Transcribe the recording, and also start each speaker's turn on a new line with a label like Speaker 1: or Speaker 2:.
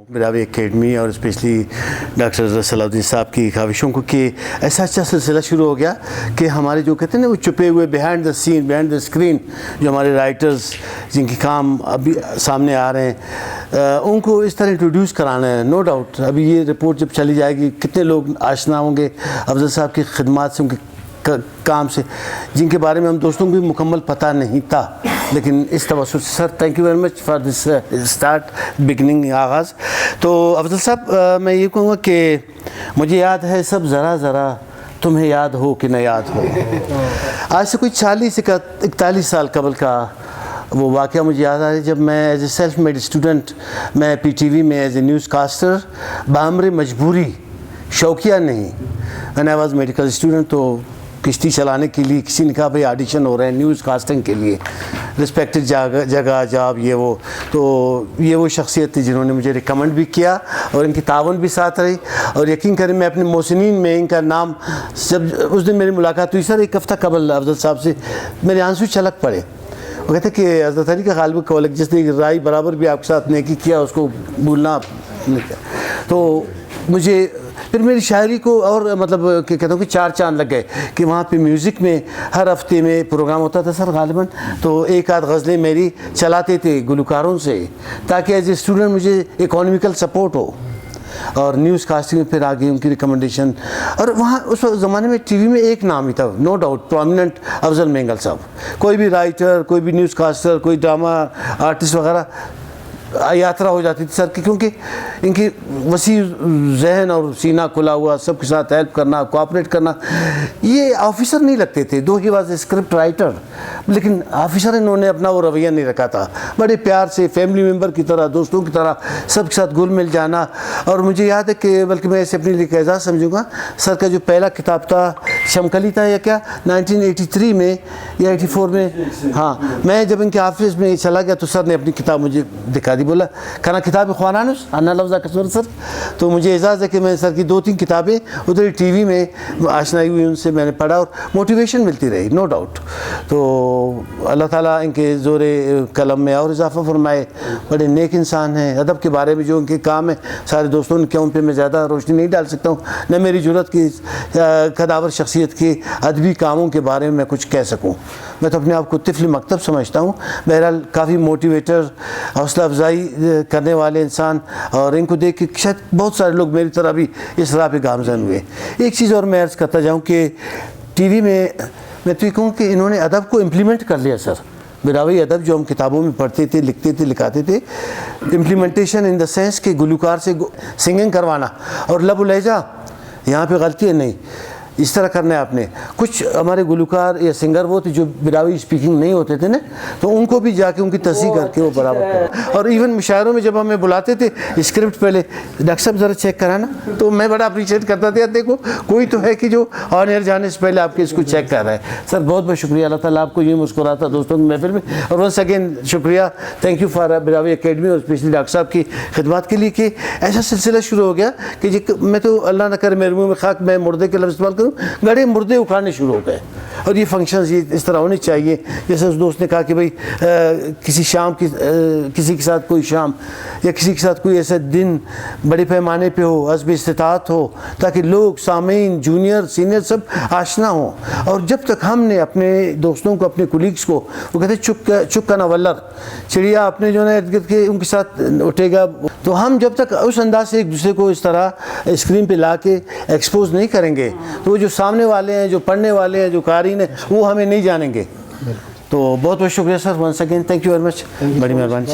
Speaker 1: Brahui academy اور especially doctor صلاح صاحب کی خواہشوں کو کہ ایسا اچھا سلسلہ شروع ہو گیا کہ ہمارے جو کہتے ہیں نا وہ چھپے ہوئے behind the scene behind the screen جو ہمارے رائٹرز جن کے کام ابھی سامنے آ رہے ہیں ان کو اس طرح انٹروڈیوس کرانا ہے. نو ڈاؤٹ ابھی یہ رپورٹ جب چلی جائے گی کتنے لوگ آشنا ہوں گے افضل صاحب کی خدمات سے, ان کے کام سے, جن کے بارے میں ہم دوستوں کو بھی مکمل پتہ نہیں تھا. لیکن اس توسط سے sir thank you very much for this start beginning آغاز. تو افضل صاحب میں یہ کہوں گا کہ مجھے یاد ہے سب ذرا ذرا تمہیں یاد ہو کہ نہ یاد ہو. آج سے کوئی 40-41 سال قبل کا وہ واقعہ مجھے یاد آ رہا ہے جب میں as a self made student میں پی ٹی وی میں ایز اے نیوز کاسٹر بامر مجبوری شوقیہ نہیں when I was medical student تو کشتی چلانے کے لیے کسی نے کہا بھائی آڈیشن ہو رہے ہیں نیوز کاسٹنگ کے لیے رسپیکٹڈ جگہ جاب یہ وہ, تو یہ وہ شخصیت تھی جنہوں نے مجھے ریکمنڈ بھی کیا اور ان کی تعاون بھی ساتھ رہی. اور یقین کریں میں اپنے محسنین میں ان کا نام جب اس دن میری ملاقات ہوئی سر ایک ہفتہ قبل افضل صاحب سے میرے آنسو چھلک پڑے. وہ کہتے کہ حضرت علی کا غالب قول جس نے رائے برابر بھی آپ کے ساتھ نیکی کیا اس کو بھولنا نہیں کیا. تو مجھے پھر میری شاعری کو اور مطلب کہ کہتا ہوں کہ 4 چاند لگ گئے کہ وہاں پہ میوزک میں ہر ہفتے میں پروگرام ہوتا تھا سر غالباً, تو ایک آدھ غزلیں میری چلاتے تھے گلوکاروں سے تاکہ ایز اے اسٹوڈنٹ مجھے اکانومیکل سپورٹ ہو. اور نیوز کاسٹنگ میں پھر آگے ان کی ریکمنڈیشن, اور وہاں اس زمانے میں ٹی وی میں ایک نام ہی تھا نو ڈاؤٹ پرومیننٹ افضل مینگل صاحب. کوئی بھی رائٹر کوئی بھی نیوز کاسٹر کوئی ڈرامہ آرٹسٹ وغیرہ یاترا ہو جاتی تھی سر کی, کیونکہ ان کی وسیع ذہن اور سینہ کھلا ہوا سب کے ساتھ ہیلپ کرنا کوآپریٹ کرنا. یہ آفیسر نہیں لگتے تھے دو ہی واز اسکرپٹ رائٹر, لیکن آفیسر انہوں نے اپنا وہ رویہ نہیں رکھا تھا. بڑے پیار سے فیملی ممبر کی طرح دوستوں کی طرح سب کے ساتھ گل مل جانا. اور مجھے یاد ہے کہ بلکہ میں اسے اپنے لیے ایک اعزاز سمجھوں گا سر کا جو پہلا کتاب تھا شمکلی تھا یا کیا 1983 میں یا 84 میں, ہاں میں جب ان کے آفس میں چلا گیا تو سر نے اپنی کتاب مجھے دکھا دی, بولا کھانا کتاب خوانانس انا لفظہ کسور سر. تو مجھے اعزاز ہے کہ میں سر کی 2-3 کتابیں ادھر ٹی وی میں آشنائی ہوئی ان سے میں نے پڑھا اور موٹیویشن ملتی رہی نو ڈاؤٹ. تو اللہ تعالیٰ ان کے زور قلم میں اور اضافہ فرمائے. بڑے نیک انسان ہیں. ادب کے بارے میں جو ان کے کام ہے سارے دوستوں نے کیا ان پہ میں زیادہ روشنی نہیں ڈال سکتا ہوں, نہ میری جرت کی قداور شخصیت کے ادبی کاموں کے بارے میں کچھ کہہ سکوں. میں تو اپنے آپ کو طفل مکتب سمجھتا ہوں. بہرحال کافی موٹیویٹر حوصلہ افزائی کرنے والے انسان, اور ان کو دیکھ کے شاید بہت سارے لوگ میری طرح بھی اس راہ پہ گامزن ہوئے. ایک چیز اور میں عرض کرتا جاؤں کہ ٹی وی میں تو یہ کہوں کہ انہوں نے ادب کو امپلیمنٹ کر لیا سر. براوی ادب جو ہم کتابوں میں پڑھتے تھے لکھتے تھے لکھاتے تھے, امپلیمنٹیشن ان دا سینس کہ گلوکار سے سنگنگ کروانا اور لب و لہجہ یہاں پہ غلطی ہے نہیں, اس طرح کرنا ہے آپ نے. کچھ ہمارے گلوکار یا سنگر وہ تھے جو براوی اسپیکنگ نہیں ہوتے تھے نا, تو ان کو بھی جا کے ان کی تصحیح کر کے وہ برابر کرو. اور ایون مشاعروں میں جب ہمیں بلاتے تھے اسکرپٹ پہلے ڈاکٹر صاحب ذرا چیک کرانا, تو میں بڑا اپریشیٹ کرتا تھا دیکھو کوئی تو ہے کہ جو آن ایئر جانے سے پہلے آپ کے اس کو چیک کر رہا ہے. سر بہت بہت شکریہ. اللہ تعالیٰ آپ کو یہ مسکراتا دوستوں کی محفل میں. اور ونس اگین شکریہ, thank you for Brahui academy اور اسپیشلی ڈاکٹر صاحب کی خدمات کے لیے کہ ایسا سلسلہ شروع ہو گیا کہ میں تو اللہ نہ کرے میرے منہ میں خاک میں مردے کے لفظ استعمال کروں, گڑے مردے اکھاڑنے شروع ہو گئے. اور یہ فنکشنز یہ اس طرح ہونے چاہیے جیسے اس دوست نے کہا کہ بھائی کسی شام کی کسی کے ساتھ کوئی شام یا کسی کے ساتھ کوئی ایسا دن بڑے پیمانے پہ ہو, حسب استطاعت ہو, تاکہ لوگ سامعین جونیئر سینئر سب آشنا ہوں. اور جب تک ہم نے اپنے دوستوں کو اپنے کولیگس کو, وہ کہتے ہیں چک کا نہ ولر چڑیا اپنے جو ہے ارد گرد کے ان کے ساتھ اٹھے گا, تو ہم جب تک اس انداز سے ایک دوسرے کو اس طرح اسکرین پہ لا کے ایکسپوز نہیں کریں گے تو وہ جو سامنے والے ہیں جو پڑھنے والے ہیں جو قارئین ہیں وہ ہمیں نہیں جانیں گے. تو بہت بہت شکریہ sir once again, thank you very much, بڑی مہربانی.